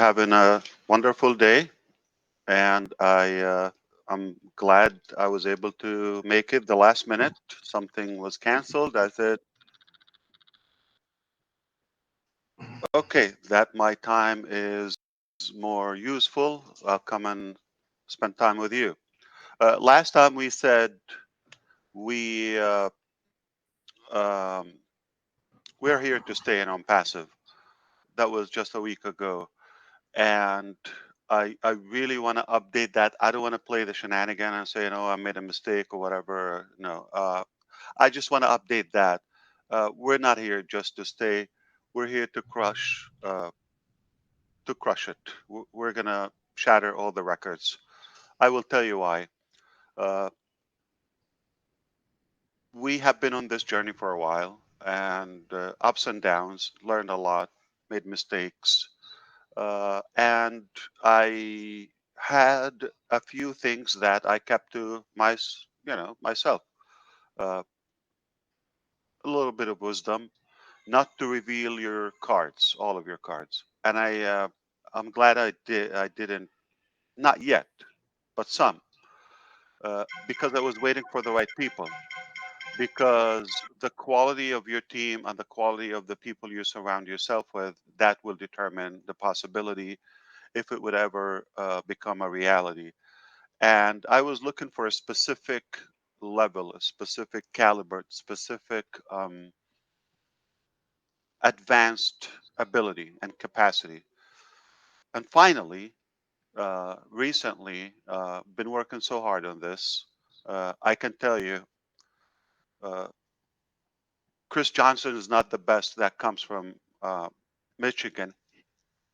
having a wonderful day, and I'm glad I was able to make it the last minute. Something was canceled. I said, okay, that my time is more useful. I'll come and spend time with you. Last time we said we um, we're here to stay and on passive. That was just a week ago, and I really want to update that. I don't want to play the shenanigan and say, I made a mistake or whatever. No, I just want to update that. We're not here just to stay. We're here to crush it. We're gonna shatter all the records. I will tell you why. Uh, we have been on this journey for a while, and ups and downs. Learned a lot, made mistakes, and I had a few things that I kept to myself. Uh, a little bit of wisdom, not to reveal your cards, all of your cards. And I'm glad I did. I didn't, not yet, but some, because I was waiting for the right people. Because the quality of your team and the quality of the people you surround yourself with, that will determine the possibility if it would ever become a reality. And I was looking for a specific level, a specific caliber, specific advanced ability and capacity. And finally, recently, been working so hard on this. I can tell you, uh, Chris Johnson is not the best that comes from Michigan.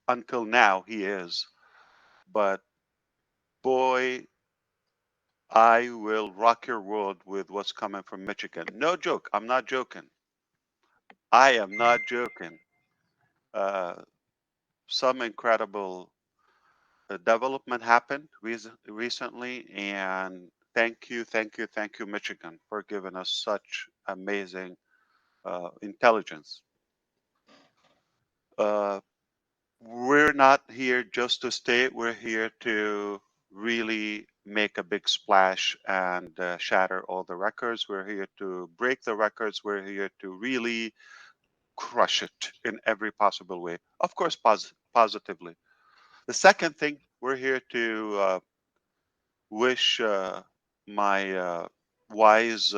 Until now, he is. But boy, I will rock your world with what's coming from Michigan. No joke. I'm not joking. I am not joking. Uh, some incredible development happened recently, and thank you, Michigan, for giving us such amazing intelligence. Uh, we're not here just to stay. We're here to really make a big splash and shatter all the records. We're here to break the records. We're here to really crush it in every possible way. Of course, positively. The second thing, we're here to wish my wise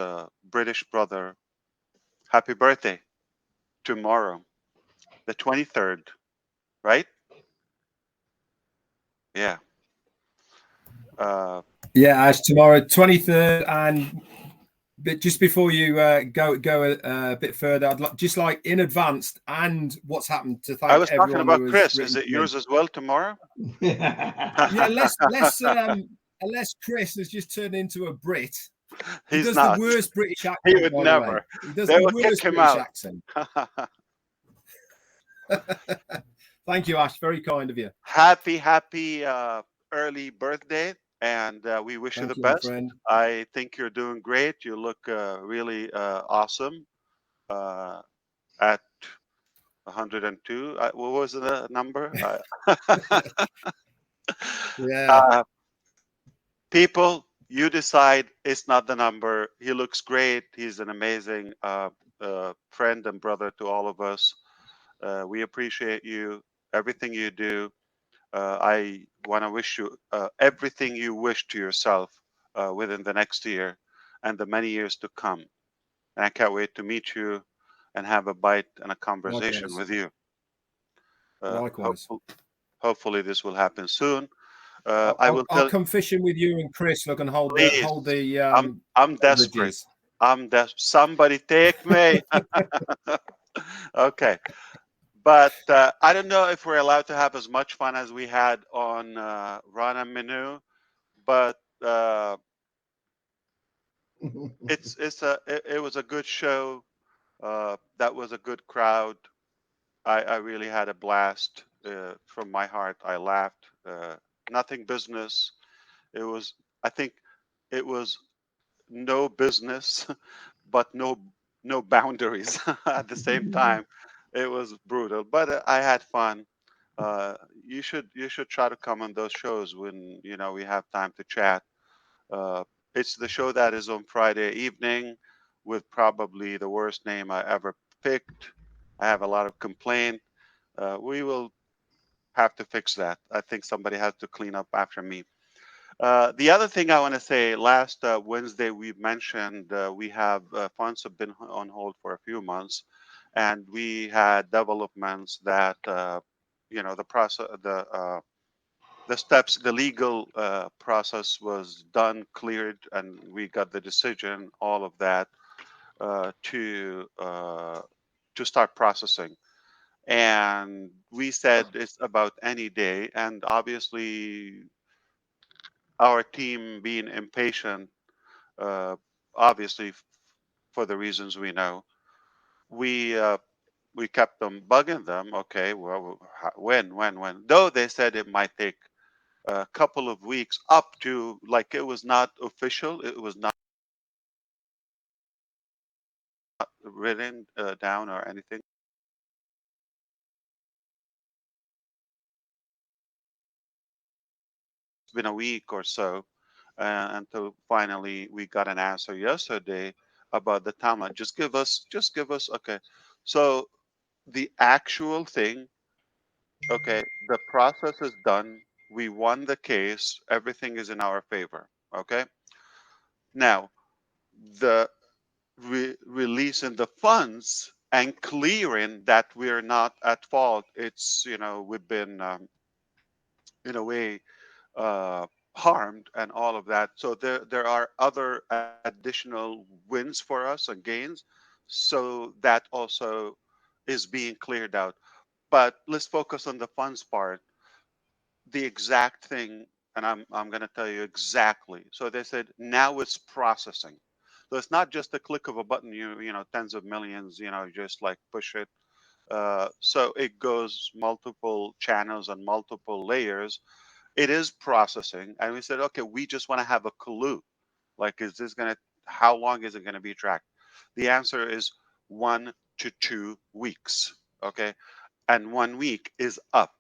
British brother happy birthday tomorrow, the 23rd, right? Yeah. Uh, Yeah, Ash, tomorrow, 23rd, and just before you go a bit further, I'd just like in advance and what's happened to I thank was talking everyone who about has Chris. Is written it to me. yours as well tomorrow? Yeah, unless Chris has just turned into a Brit. He He's does the not. worst British accent, He would by the way. never. He does They the would kick worst him British out. accent. Thank you, Ash. Very kind of you. Happy early birthday, and we wish you Thank the you, my best. friend. I think you're doing great. You look really awesome at 102. What was the number? Yeah. Uh, people, you decide. It's not the number. He looks great. He's an amazing friend and brother to all of us. We appreciate you, everything you do. I want to wish you everything you wish to yourself within the next year and the many years to come. And I can't wait to meet you and have a bite and a conversation Likewise. with you. Likewise. Hopefully, this will happen soon. I will I'll tell. come fishing with you and Chris. Look and hold Please, the I'm desperate. beverages. Somebody take me. Okay. But I don't know if we're allowed to have as much fun as we had on Rana Menu, but it was a good show. That was a good crowd. I really had a blast. From my heart, I laughed. Nothing business. It was. I think it was no business, but no boundaries at the same time. It was brutal, but I had fun. You should try to come on those shows when we have time to chat. Uh, it's the show that is on Friday evening with probably the worst name I ever picked. I have a lot of complaint. We will have to fix that. I think somebody has to clean up after me. The other thing I want to say, last Wednesday we mentioned we have funds have been on hold for a few months, and we had developments that the process, the steps, the legal process was done, cleared, and we got the decision, all of that, uh, to uh, to start processing. And we said it's about any day, and obviously our team being impatient, uh, obviously for the reasons we know, we uh, we kept them bugging them. Okay, well, when? Though they said it might take a couple of weeks, up to, like, it was not official, it was not written down or anything. It's been a week or so until finally we got an answer yesterday about the timeline. Just give us. Okay, so the actual thing. Okay, the process is done. We won the case. Everything is in our favor. Okay. Now, the releasing the funds and clearing that we're not at fault. It's, we've been, in a way, uh, harmed and all of that. So there are other additional wins for us and gains. So that also is being cleared out. But let's focus on the funds part. The exact thing, and I'm going to tell you exactly. So they said now it's processing. So it's not just a click of a button. Tens of millions. Just like push it. So it goes multiple channels and multiple layers. It is processing, and we said, okay, we just want to have a clue. Like, is this gonna? How long is it going to be tracked? The answer is 1 to 2 weeks. Okay, and 1 week is up.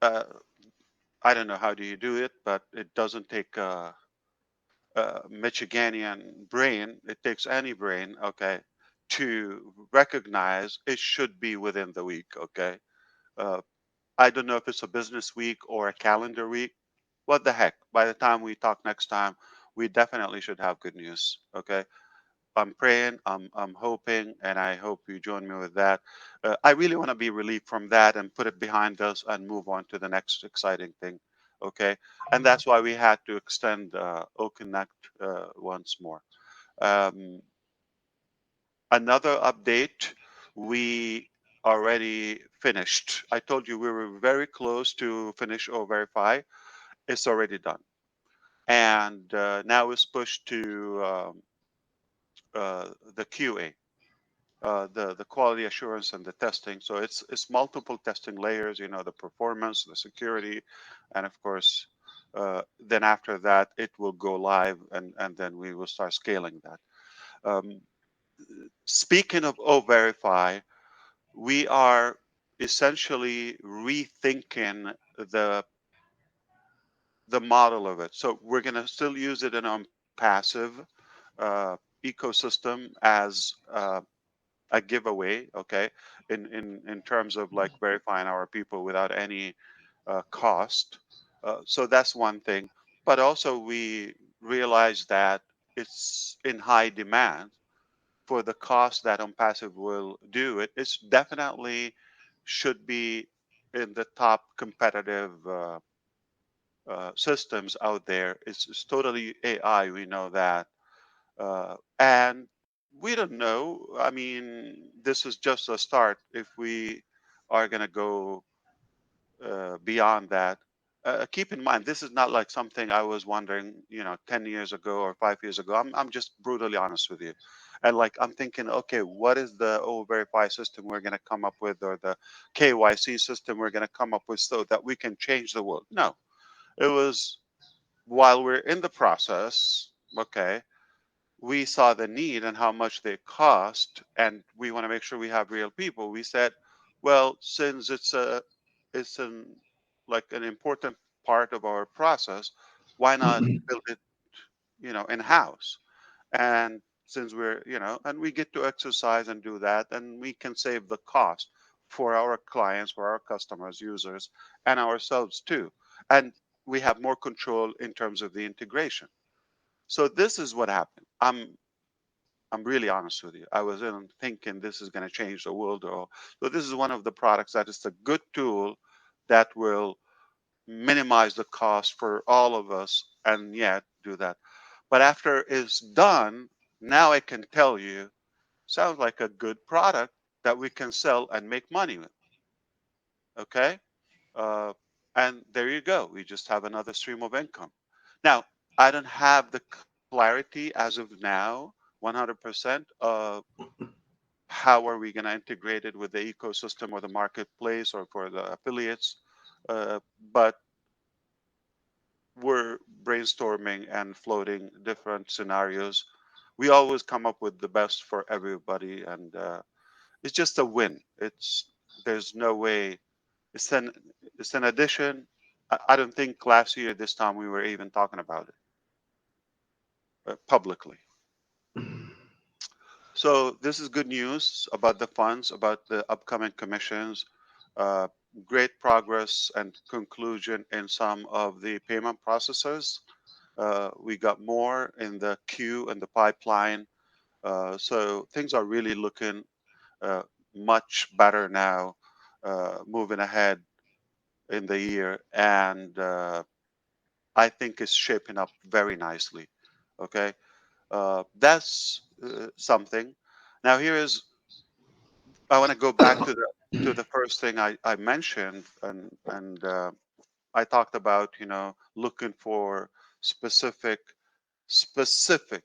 Uh, I don't know how do you do it, but it doesn't take a Michiganian brain. It takes any brain, okay, to recognize it should be within the week, okay. Uh, I don't know if it's a business week or a calendar week. What the heck? By the time we talk next time, we definitely should have good news, okay. I'm praying, I'm hoping, and I hope you join me with that. I really want to be relieved from that and put it behind us and move on to the next exciting thing. Okay, and that's why we had to extend OConnect once more. Um, Another update, we already finished. I told you we were very close to finish or verify. It's already done, and now it's pushed to the QA. The quality assurance and the testing. So it's multiple testing layers. The performance, the security, and of course, then after that it will go live, and then we will start scaling that. Um, Speaking of O-Verify, we are essentially rethinking the model of it. So we're going to still use it in a passive ecosystem as a giveaway, okay, in terms of like verifying our people without any cost. So that's one thing. But also we realize that it's in high demand for the cost that OnPassive will do. It's definitely should be in the top competitive systems out there. It's totally AI. We know that, and we don't know. I mean, this is just a start. If we are going to go beyond that, keep in mind this is not like something I was wondering, 10 years ago or 5 years ago. I'm just brutally honest with you, and like I'm thinking, okay, what is the O Verify system we're going to come up with, or the KYC system we're going to come up with, so that we can change the world? No, it was while we're in the process. Okay, we saw the need and how much they cost, and we want to make sure we have real people. We said, Well, since it's like an important part of our process, why not build it, in house? And since we're, and we get to exercise and do that, and we can save the cost for our clients, for our customers, users, and ourselves too. And we have more control in terms of the integration. So this is what happened. I'm really honest with you. I wasn't thinking this is going to change the world, or so. This is one of the products that is a good tool that will minimize the cost for all of us, and yet do that. But after it's done, now I can tell you, sounds like a good product that we can sell and make money with. Okay, uh, and there you go. We just have another stream of income. Now, I don't have the clarity as of now, 100%. How are we going to integrate it with the ecosystem or the marketplace or for the affiliates? But we're brainstorming and floating different scenarios. We always come up with the best for everybody, and it's just a win. There's no way. It's an it's an addition. I don't think last year this time we were even talking about it publicly. So this is good news about the funds, about the upcoming commissions. Uh, Great progress and conclusion in some of the payment processes. We got more in the queue and the pipeline. So things are really looking uh, much better now, moving ahead in the year. And I think it's shaping up very nicely. Okay. That's something. Now, I want to go back to the first thing I mentioned, and I talked about, looking for specific specific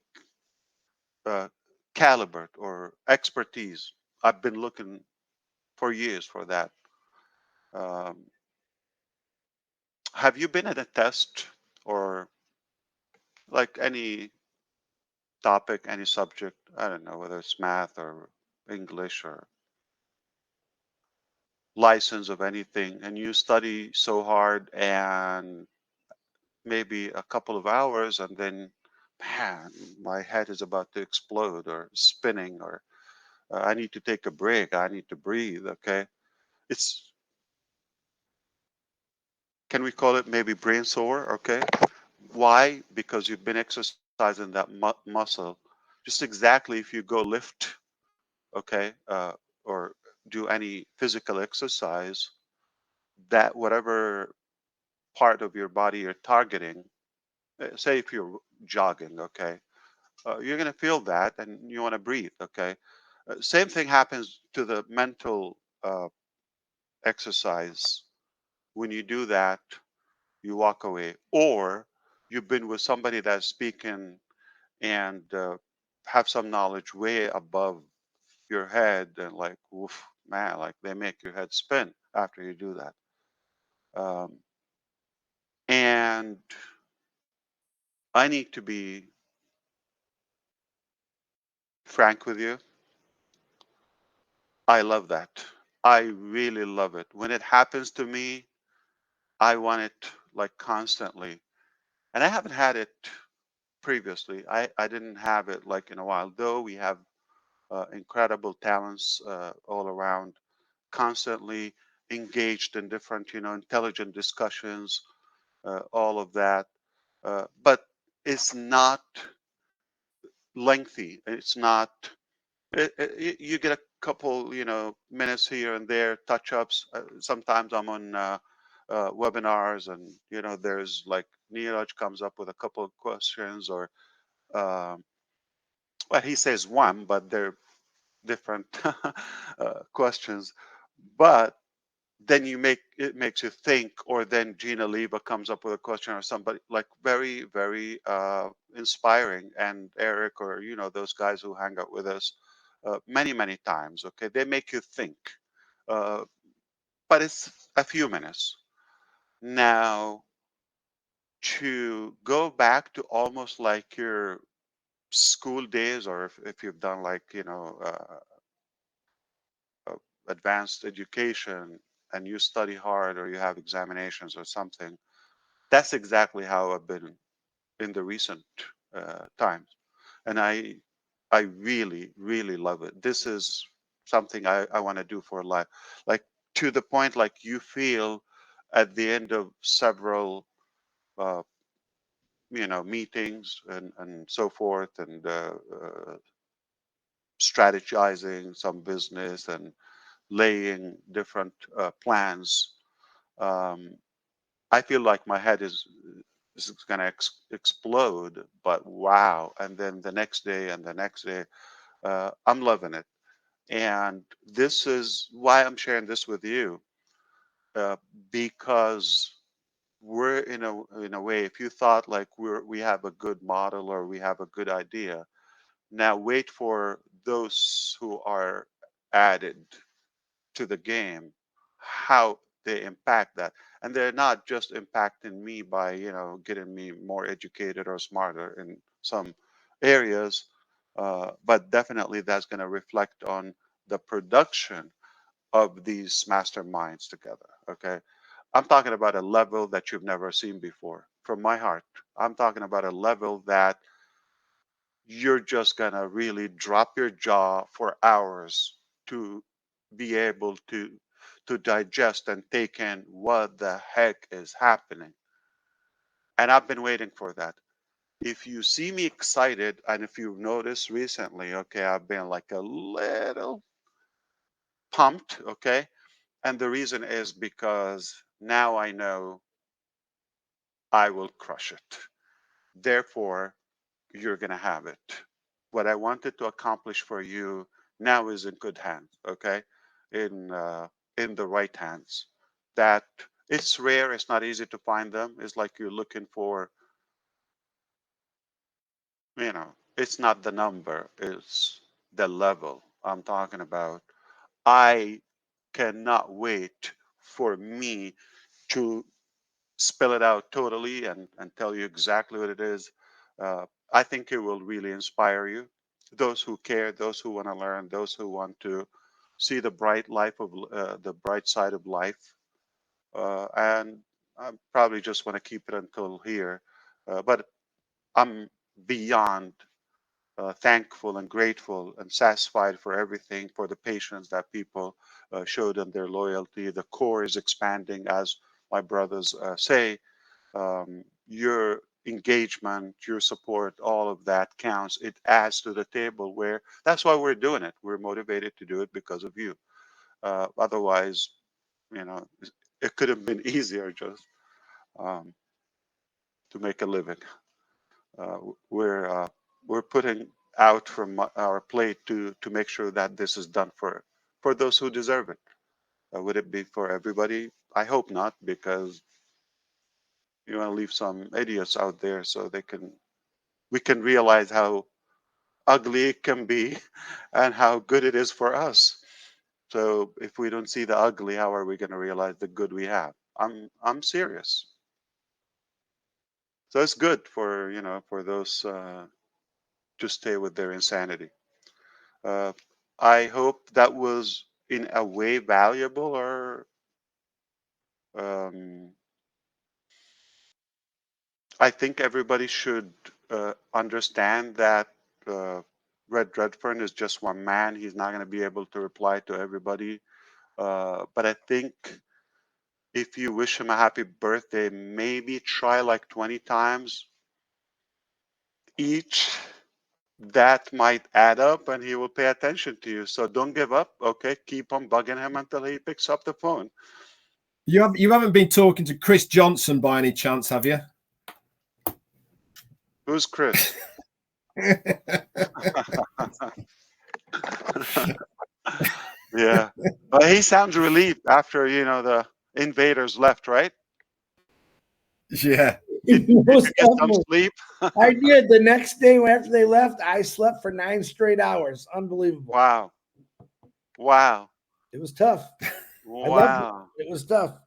uh, caliber or expertise. I've been looking for years for that. Um, have you been at a test or like any topic, any subject? I don't know whether it's math or English or license of anything, and you study so hard and maybe a couple of hours, and then, man, my head is about to explode or spinning, or I need to take a break. I need to breathe. Okay. It's, can we call it maybe brain sore? Okay. Why? Because you've been exercising that muscle. Just exactly if you go lift, okay, or do any physical exercise, that whatever part of your body you're targeting, say if you're jogging, okay, you're going to feel that and you want to breathe, okay. Same thing happens to the mental exercise. When you do that, you walk away, or you've been with somebody that's speaking and have some knowledge way above your head, and like, oof, man, like they make your head spin after you do that. And I need to be frank with you. I love that. I really love it. When it happens to me, I want it like constantly. And I haven't had it previously. I didn't have it like in a while, though we have incredible talents all around, constantly engaged in different, intelligent discussions, all of that. But it's not lengthy. It's not. You get a couple, minutes here and there, touch ups. Sometimes I'm on webinars, and there's like Neeraj comes up with a couple of questions, or um, well, he says one, but they're different questions. But then it makes you think, or then Gina Leva comes up with a question, or somebody like very, very inspiring, and Eric, or those guys who hang out with us many, many times. Okay, they make you think, uh, but it's a few minutes. Now, to go back to almost like your school days, or if you've done like advanced education and you study hard or you have examinations or something, that's exactly how I've been in the recent times. And I really, really love it. This is something I want to do for life. Like to the point, like you feel at the end of several, uh, meetings and so forth, and strategizing some business and laying different plans. Um, I feel like my head is going to explode, but wow. And then the next day and the next day, I'm loving it. And this is why I'm sharing this with you, uh, because we're in a way, if you thought like we have a good model or we have a good idea, now wait for those who are added to the game, how they impact that. And they're not just impacting me by, getting me more educated or smarter in some areas, but definitely that's going to reflect on the production of these masterminds together. Okay. I'm talking about a level that you've never seen before from my heart. I'm talking about a level that you're just going to really drop your jaw for hours to be able to digest and take in what the heck is happening. And I've been waiting for that. If you see me excited, and if you've noticed recently, okay, I've been like a little pumped, okay? And the reason is because now I know I will crush it. Therefore, you're going to have it. What I wanted to accomplish for you now is in good hands, okay? In the right hands. That it's rare, it's not easy to find them. It's like you're looking for, it's not the number, it's the level I'm talking about. I cannot wait for me to spell it out totally and tell you exactly what it is. I think it will really inspire you. Those who care, those who want to learn, those who want to see the bright side of life. And I probably just want to keep it until here. But I'm beyond thankful and grateful and satisfied for everything, for the patience that people showed and their loyalty. The core is expanding, as my brothers say. Your engagement, your support, all of that counts. It adds to the table where that's why we're doing it. We're motivated to do it because of you. Otherwise, you know, it could have been easier just um, to make a living. Uh, we're we're putting out from our plate to make sure that this is done for those who deserve it. Would it be for everybody? I hope not, because you want to leave some idiots out there so we can realize how ugly it can be and how good it is for us. So if we don't see the ugly, how are we going to realize the good we have? I'm serious. So it's good for for those to stay with their insanity. Uh, I hope that was in a way valuable, or um, I think everybody should understand that uh, Red Redfern is just one man. He's not going to be able to reply to everybody. But I think if you wish him a happy birthday, maybe try like 20 times each. That might add up and he will pay attention to you. So don't give up. Okay. Keep on bugging him until he picks up the phone. You haven't been talking to Chris Johnson by any chance, have you? Who's Chris? Yeah. But he sounds relieved after, the invaders left, right? Yeah. Did you Most get some definitely. sleep? I did. The next day after they left, I slept for 9 straight hours. Unbelievable. Wow. Wow. It was tough. I loved it. Wow. It was tough.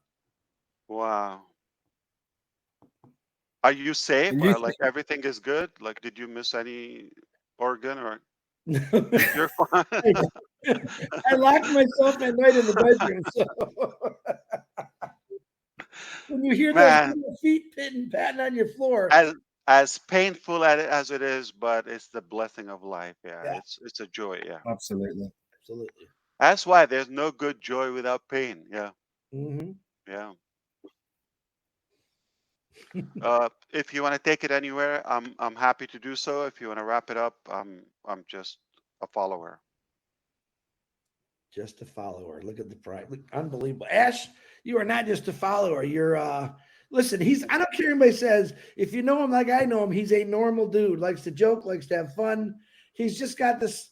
Wow. Are you safe? And you Like everything is good? Like, did you miss any organ or? You're fine. I lock myself at night in the bedroom. So when you hear those Man, little feet patting on your floor, as as painful as it is, but it's the blessing of life. Yeah, yeah, it's a joy. Yeah, Absolutely. absolutely. that's why there's no good joy without pain. Yeah, Hmm. yeah. If you want to take it anywhere, I'm happy to do so. If you want to wrap it up, I'm just a follower. Just a follower. Look at the pride. Look, unbelievable. Ash, you are not just a follower. You're listen, I don't care what anybody says. If you know him like I know him, he's a normal dude, likes to joke, likes to have fun. He's just got this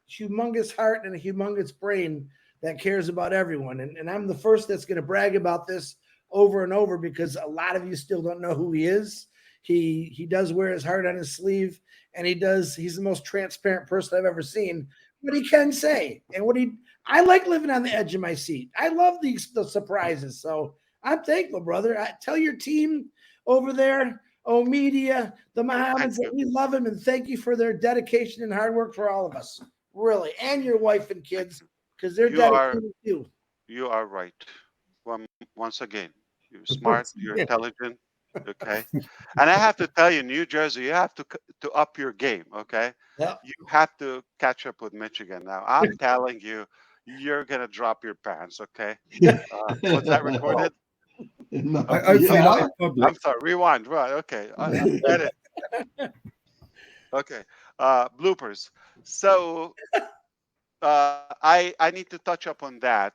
humongous heart and a humongous brain that cares about everyone. And I'm the first that's gonna brag about this over and over because a lot of you still don't know who he is. He does wear his heart on his sleeve, and he's the most transparent person I've ever seen. What he can say and what he I like living on the edge of my seat. I love the surprises. So I'm thankful, brother. Tell your team over there, Media, the Thank Mohammeds, that you. we love them and thank you for their dedication and hard work for all of us. Really. And your wife and kids, because they're You are dedicated too. you are right. Once again, you're smart. You're intelligent. Okay, and I have to tell you, New Jersey, you have to up your game. Okay, Yep. you have to catch up with Michigan now. I'm telling you, you're gonna drop your pants. Okay, was that recorded? No, Okay, Hopefully not yeah. in public. I'm sorry. Rewind. Right. Okay. Edit. Okay. Bloopers. So I need to touch up on that.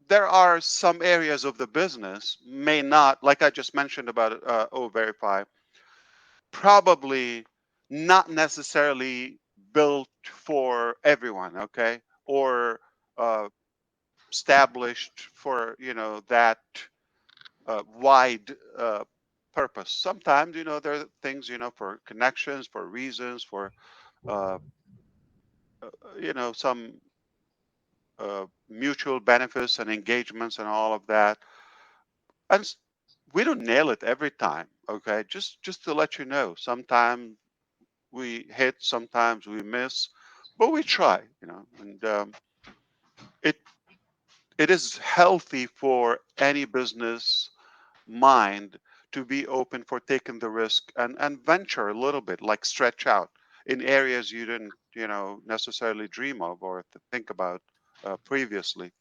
There are some areas of the business may not, like I just mentioned about Verify, probably not necessarily built for everyone. Okay, or uh, established for that wide purpose. Sometimes there are things for connections, for reasons, for uh, some mutual benefits and engagements and all of that. And we don't nail it every time. Okay, just to let you know, sometimes we hit, sometimes we miss, but we try. And it it is healthy for any business mind to be open for taking the risk and venture a little bit, like stretch out in areas you didn't necessarily dream of or to think about previously.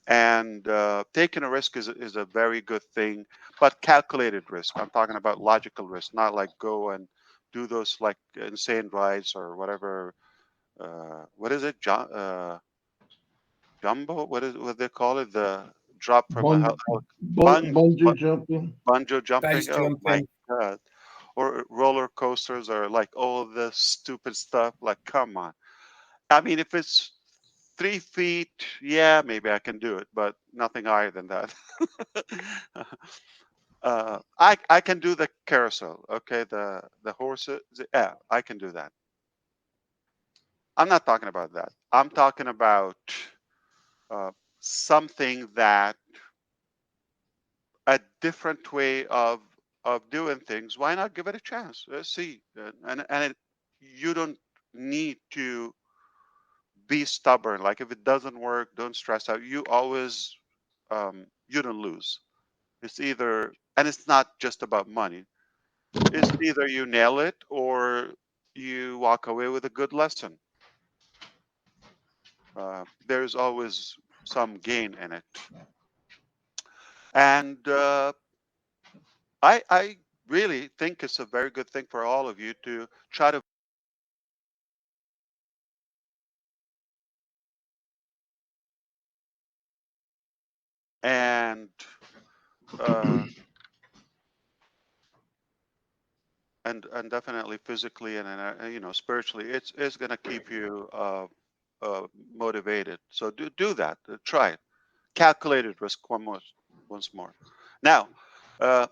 And taking a risk is a very good thing, but calculated risk. I'm talking about logical risk, not like go and do those like insane rides or whatever. What is it, jumbo? What they call it? The drop from a Bun, bung, bungee jumping. bungee jumping. Base Oh my jumping. god! Or roller coasters or like all the stupid stuff. Like, come on. I mean, if it's 3 feet, yeah, maybe I can do it, but nothing higher than that. I can do the carousel. Okay, the horses. Yeah, I can do that. I'm not talking about that. I'm talking about uh, something that a different way of doing things. Why not give it a chance? See, you don't need to be stubborn. Like if it doesn't work, don't stress out. You don't lose. It's either, and it's not just about money. It's either you nail it or you walk away with a good lesson. There's always some gain in it, and I really think it's a very good thing for all of you to try to and uh, and definitely physically and spiritually, it's going to keep you motivated. So do that. Try it. Calculated risk once more. Now, uh,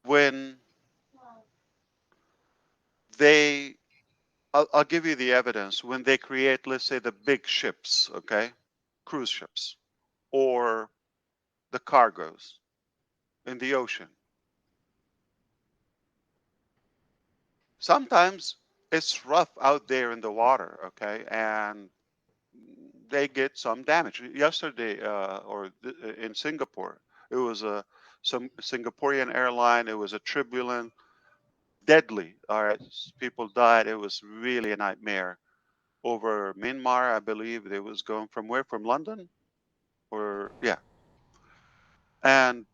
when they, I'll give you the evidence. When they create, let's say, the big ships, okay, cruise ships, or the cargoes in the ocean, sometimes it's rough out there in the water, okay, and they get some damage. Yesterday, in Singapore, it was some Singaporean airline. It was a turbulent, deadly. All right, people died. It was really a nightmare over Myanmar, I believe. They was going from where? From London, or yeah, and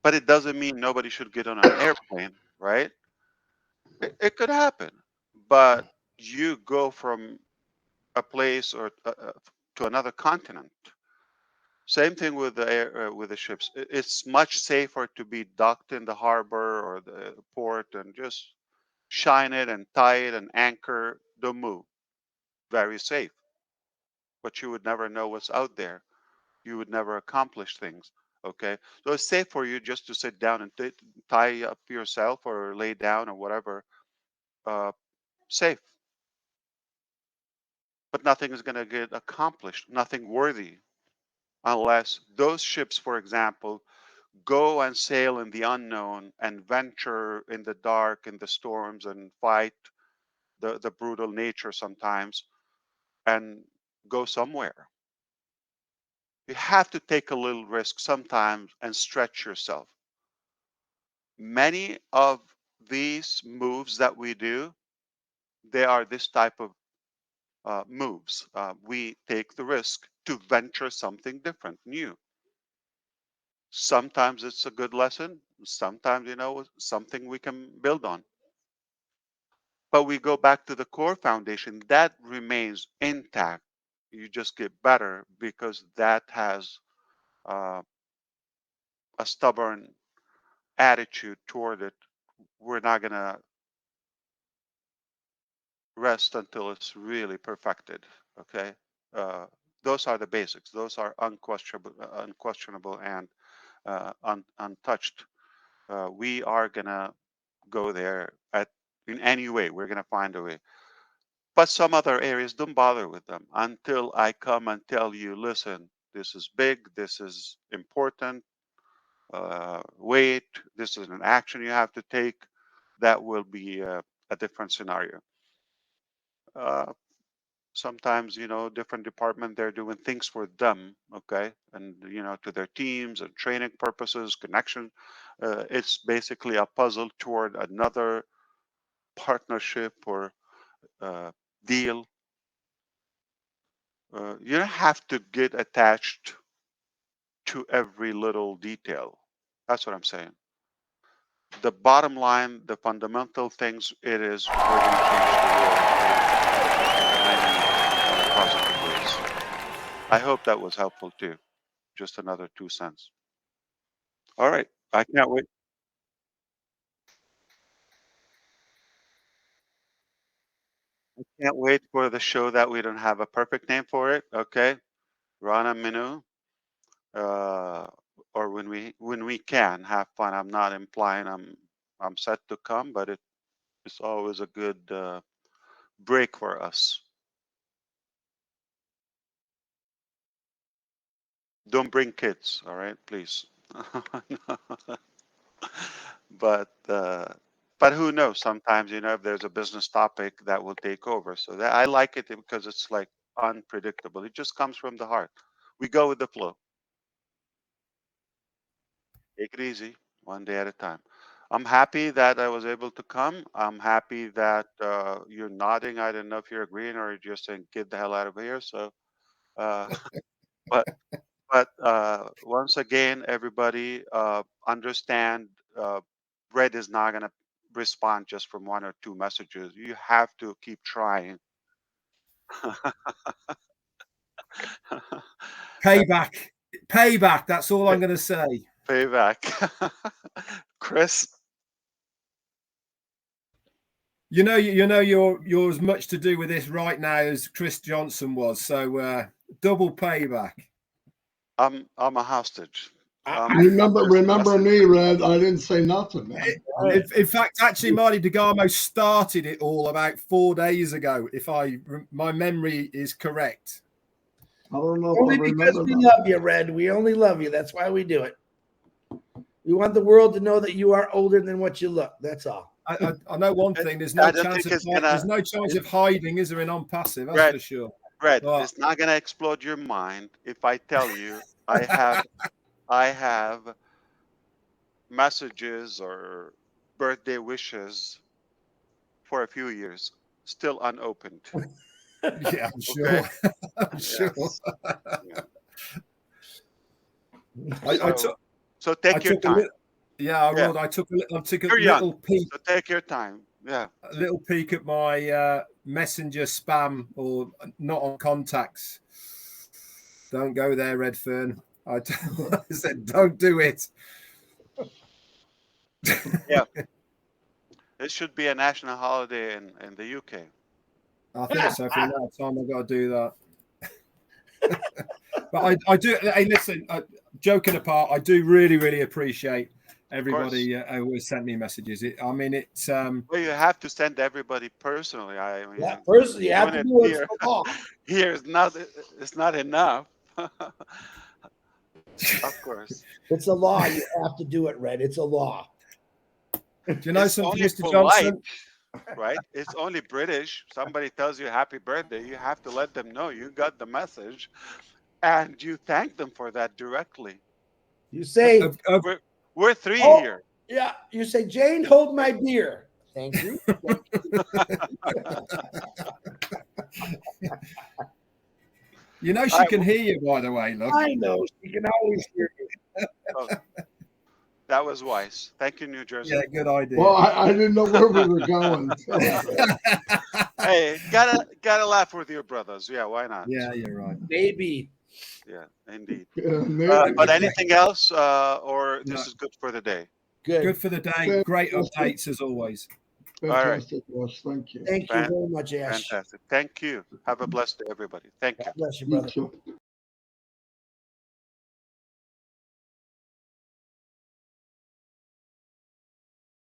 but it doesn't mean nobody should get on an airplane, right? It could happen, but you go from a place or to another continent. Same thing with the with the ships. It's much safer to be docked in the harbor or the port and just shine it and tie it and anchor. Don't move. Very safe. But you would never know what's out there. You would never accomplish things. Okay, so it's safe for you just to sit down and tie up yourself or lay down or whatever. Uh, Safe, but nothing is going to get accomplished. Nothing worthy, unless those ships, for example, go and sail in the unknown and venture in the dark, in the storms, and fight the brutal nature sometimes and go somewhere. You have to take a little risk sometimes and stretch yourself. Many of these moves that we do, they are this type of moves. We take the risk to venture something different, new. Sometimes it's a good lesson. Sometimes, something we can build on. But we go back to the core foundation that remains intact. You just get better because that has uh, a stubborn attitude toward it. We're not going to rest until it's really perfected. Okay. Those are the basics. Those are unquestionable and untouched. We are going to go there in any way. We're going to find a way. But some other areas, don't bother with them until I come and tell you, listen, this is big, this is important, wait, this is an action you have to take. That will be a different scenario. Uh, Sometimes, different department, they're doing things for them, okay, and to their teams and training purposes, connection. It's basically a puzzle toward another partnership or deal. You don't have to get attached to every little detail. That's what I'm saying. The bottom line, the fundamental things, it is we're going to change the world in many positive ways. I hope that was helpful too. Just another 2 cents. All right. I can't wait. I can't wait for the show that we don't have a perfect name for it. Okay. Rana Minu. Or when we can have fun. I'm not implying I'm set to come, but it's always a good break for us. Don't bring kids, all right, please. But who knows? Sometimes if there's a business topic that will take over. So I like it because it's like unpredictable. It just comes from the heart. We go with the flow. Take it easy, one day at a time. I'm happy that I was able to come. I'm happy that you're nodding. I don't know if you're agreeing or you're just saying, "Get the hell out of here." So, uh, but once again, everybody understand. Red is not gonna respond just from one or two messages. You have to keep trying. Payback. Payback. That's all I'm going to say. Payback. Chris. You're as much to do with this right now as Chris Johnson was. So double payback. I'm a hostage. Remember me, Red. I didn't say nothing, man. In fact, actually, Marty DeGarmo started it all about 4 days ago, if my memory is correct. I don't know. Only because we love you, Red. We only love you. That's why we do it. We want the world to know that you are older than what you look. That's all. I know one thing. There's no I don't chance think of it's gonna- there's no chance of hiding, is there, in on passive? That's Right. for sure. Brett, Well- it's not gonna explode your mind if I tell you I have messages or birthday wishes for a few years still unopened. Yeah, I'm sure. Okay. I'm sure. Yes. I So- took. So I take your took a time. little, yeah, I Yeah. will. I took a You're young. little peek. So take your time. Yeah. A little peek at my messenger spam or not on contacts. Don't go there, Redfern. I said, don't do it. It should be a national holiday in the UK. I think so. For now, time I've got to do that. But I do. Hey, listen. Joking apart, I do really appreciate everybody who has sent me messages. I mean, it's Well, you have to send everybody personally. I mean, Yeah, first you have to doing do it it for law. here is not. It's not enough. Of course. It's a law. You have to do it, Red. It's a law. do you know It's something, only Mr. polite, Johnson? right? It's only British. Somebody tells you happy birthday, you have to let them know you got the message, and you thank them for that directly. You say, We're three Oh. here. yeah, you say, Jane, hold my beer. Thank you. You know she can hear you, by the way. Look. I know. You can always hear me. Oh, that was wise. Thank you, New Jersey. Yeah, good idea. Well, I didn't know where we were going. Hey, gotta laugh with your brothers. Yeah, why not? Yeah, you're right. Maybe. Yeah, indeed. Yeah, maybe. But anything else, or this No. is good for the day? Good. Good for the day. Great updates as always. Fantastic, Wes. Thank you. Thank you very much, Ash. Fantastic. Thank you. Have a blessed day, everybody. Thank you. God bless you, You brother. too.